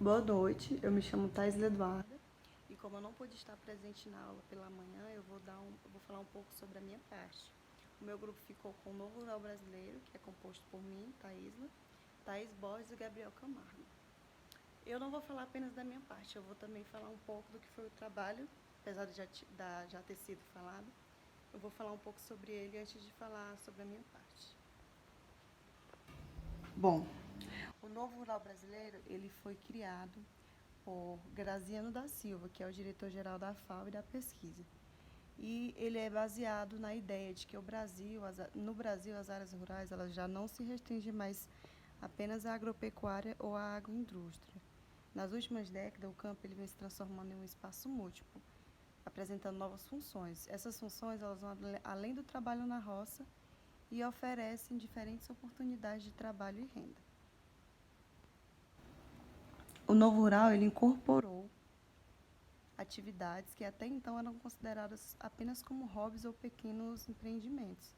Boa noite, eu me chamo Thais Eduarda e como eu não pude estar presente na aula pela manhã, eu vou falar um pouco sobre a minha parte. O meu grupo ficou com o Novo Rural Brasileiro, que é composto por mim, Thaísla, Thaís Borges e Gabriel Camargo. Eu não vou falar apenas da minha parte, eu vou também falar um pouco do que foi o trabalho, apesar de já ter sido falado. Eu vou falar um pouco sobre ele antes de falar sobre a minha parte. Bom, o Novo Rural Brasileiro, ele foi criado por Graziano da Silva, que é o diretor-geral da FAO e da pesquisa. E ele é baseado na ideia de que no Brasil as áreas rurais elas já não se restringem mais apenas à agropecuária ou à agroindústria. Nas últimas décadas, o campo ele vem se transformando em um espaço múltiplo, apresentando novas funções. Essas funções elas vão além do trabalho na roça e oferecem diferentes oportunidades de trabalho e renda. O Novo Rural ele incorporou atividades que até então eram consideradas apenas como hobbies ou pequenos empreendimentos.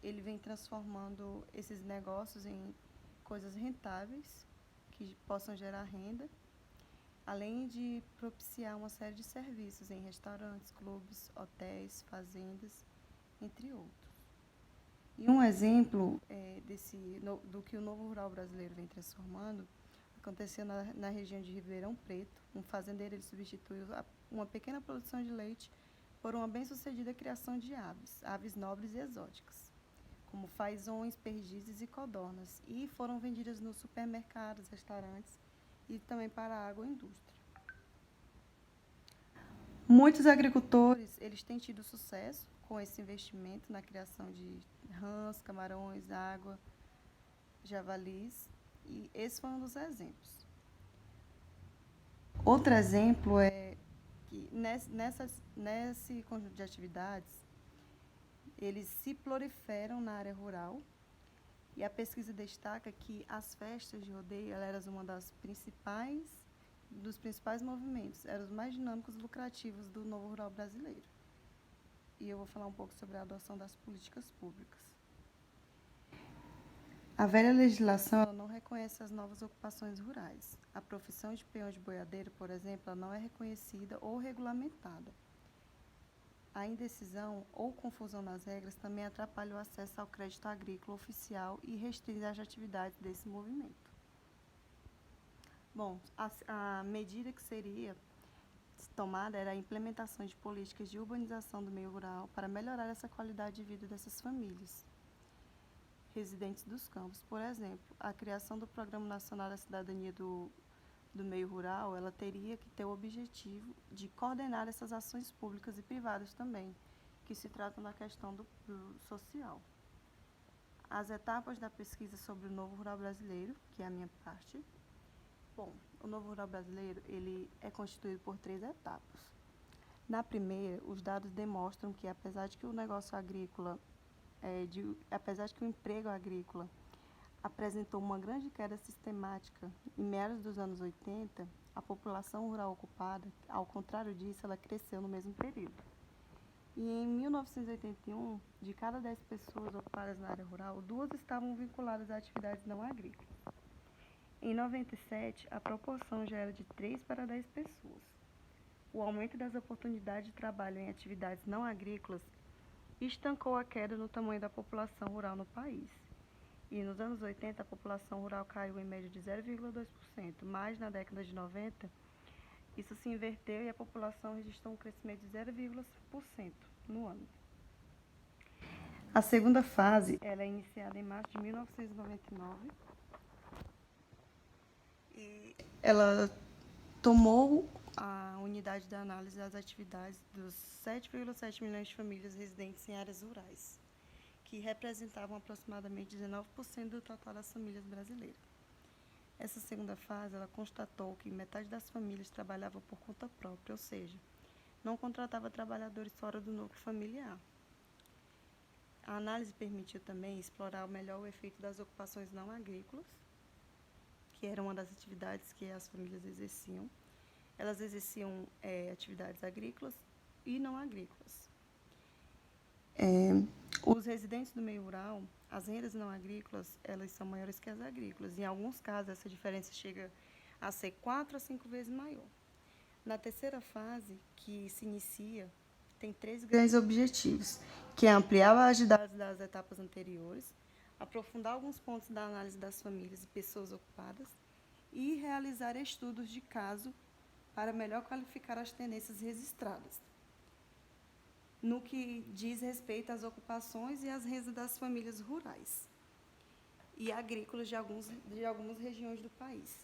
Ele vem transformando esses negócios em coisas rentáveis que possam gerar renda, além de propiciar uma série de serviços em restaurantes, clubes, hotéis, fazendas, entre outros. E um exemplo do que o Novo Rural Brasileiro vem transformando aconteceu na região de Ribeirão Preto. Um fazendeiro ele substituiu uma pequena produção de leite por uma bem-sucedida criação de aves nobres e exóticas, como fazões, perdizes e codornas, e foram vendidas nos supermercados, restaurantes e também para a agroindústria. Muitos agricultores eles têm tido sucesso com esse investimento na criação de rãs, camarões, água, javalis, e esse foi um dos exemplos. Outro exemplo é que nesse conjunto de atividades, eles se proliferam na área rural e a pesquisa destaca que as festas de rodeio eram uma dos principais movimentos, eram os mais dinâmicos e lucrativos do novo rural brasileiro. E eu vou falar um pouco sobre a adoção das políticas públicas. A velha legislação ela não reconhece as novas ocupações rurais. A profissão de peão de boiadeiro, por exemplo, ela não é reconhecida ou regulamentada. A indecisão ou confusão nas regras também atrapalha o acesso ao crédito agrícola oficial e restringe as atividades desse movimento. Bom, a medida que seria tomada era a implementação de políticas de urbanização do meio rural para melhorar essa qualidade de vida dessas famílias residentes dos campos. Por exemplo, a criação do Programa Nacional da Cidadania do Meio Rural, ela teria que ter o objetivo de coordenar essas ações públicas e privadas também, que se tratam da questão do social. As etapas da pesquisa sobre o Novo Rural Brasileiro, que é a minha parte. Bom, o Novo Rural Brasileiro ele é constituído por 3 etapas. Na primeira, os dados demonstram que, apesar de que o negócio agrícola apesar de que o emprego agrícola apresentou uma grande queda sistemática em meados dos anos 80, a população rural ocupada, ao contrário disso, ela cresceu no mesmo período. E em 1981, de cada 10 pessoas ocupadas na área rural, 2 estavam vinculadas a atividades não agrícolas. Em 97, a proporção já era de 3 para 10 pessoas. O aumento das oportunidades de trabalho em atividades não agrícolas estancou a queda no tamanho da população rural no país. E nos anos 80, a população rural caiu em média de 0,2%, mas na década de 90, isso se inverteu e a população registrou um crescimento de 0,5% no ano. A segunda fase ela é iniciada em março de 1999 e ela tomou a unidade de análise das atividades dos 7,7 milhões de famílias residentes em áreas rurais, que representavam aproximadamente 19% do total das famílias brasileiras. Essa segunda fase, ela constatou que metade das famílias trabalhava por conta própria, ou seja, não contratava trabalhadores fora do núcleo familiar. A análise permitiu também explorar melhor o efeito das ocupações não agrícolas, que era uma das atividades que as famílias exerciam. Elas exerciam atividades agrícolas e não agrícolas. Os residentes do meio rural, as rendas não agrícolas, elas são maiores que as agrícolas. Em alguns casos, essa diferença chega a ser 4 a 5 vezes maior. Na terceira fase, que se inicia, tem 3 grandes objetivos, que é ampliar a agilidade das etapas anteriores, aprofundar alguns pontos da análise das famílias e pessoas ocupadas e realizar estudos de caso para melhor qualificar as tendências registradas, no que diz respeito às ocupações e às rendas das famílias rurais e agrícolas de algumas regiões do país.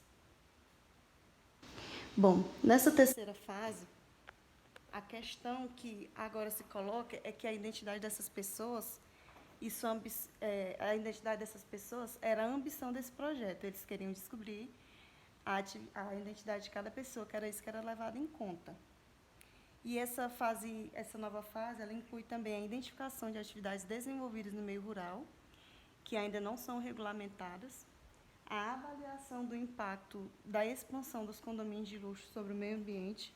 Bom, nessa terceira fase, a questão que agora se coloca é que a identidade dessas pessoas, a identidade dessas pessoas era a ambição desse projeto. Eles queriam descobrir a identidade de cada pessoa, que era isso que era levado em conta. E essa nova fase, ela inclui também a identificação de atividades desenvolvidas no meio rural, que ainda não são regulamentadas, a avaliação do impacto da expansão dos condomínios de luxo sobre o meio ambiente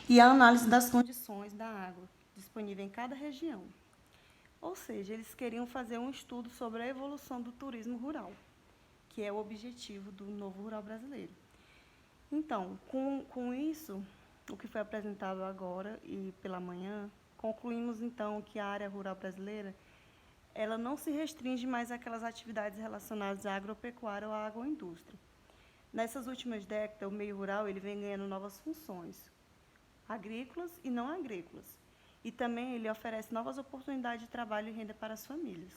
e a análise das condições da água disponível em cada região. Ou seja, eles queriam fazer um estudo sobre a evolução do turismo rural, que é o objetivo do Novo Rural Brasileiro. Então, com isso, o que foi apresentado agora e pela manhã, concluímos, então, que a área rural brasileira ela não se restringe mais àquelas atividades relacionadas à agropecuária ou à agroindústria. Nessas últimas décadas, o meio rural ele vem ganhando novas funções, agrícolas e não agrícolas. E também ele oferece novas oportunidades de trabalho e renda para as famílias.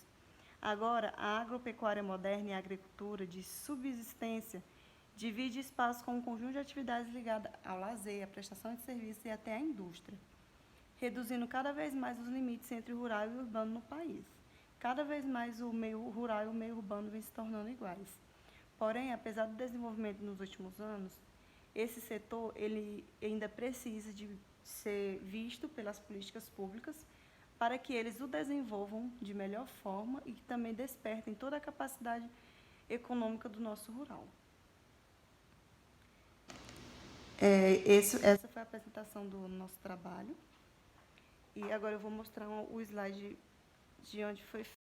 Agora, a agropecuária moderna e a agricultura de subsistência divide espaço com um conjunto de atividades ligadas ao lazer, à prestação de serviços e até à indústria, reduzindo cada vez mais os limites entre o rural e o urbano no país. Cada vez mais o meio rural e o meio urbano vêm se tornando iguais. Porém, apesar do desenvolvimento nos últimos anos, esse setor ele ainda precisa de ser visto pelas políticas públicas para que eles o desenvolvam de melhor forma e que também despertem toda a capacidade econômica do nosso rural. Essa foi a apresentação do nosso trabalho. E agora eu vou mostrar o slide de onde foi feito.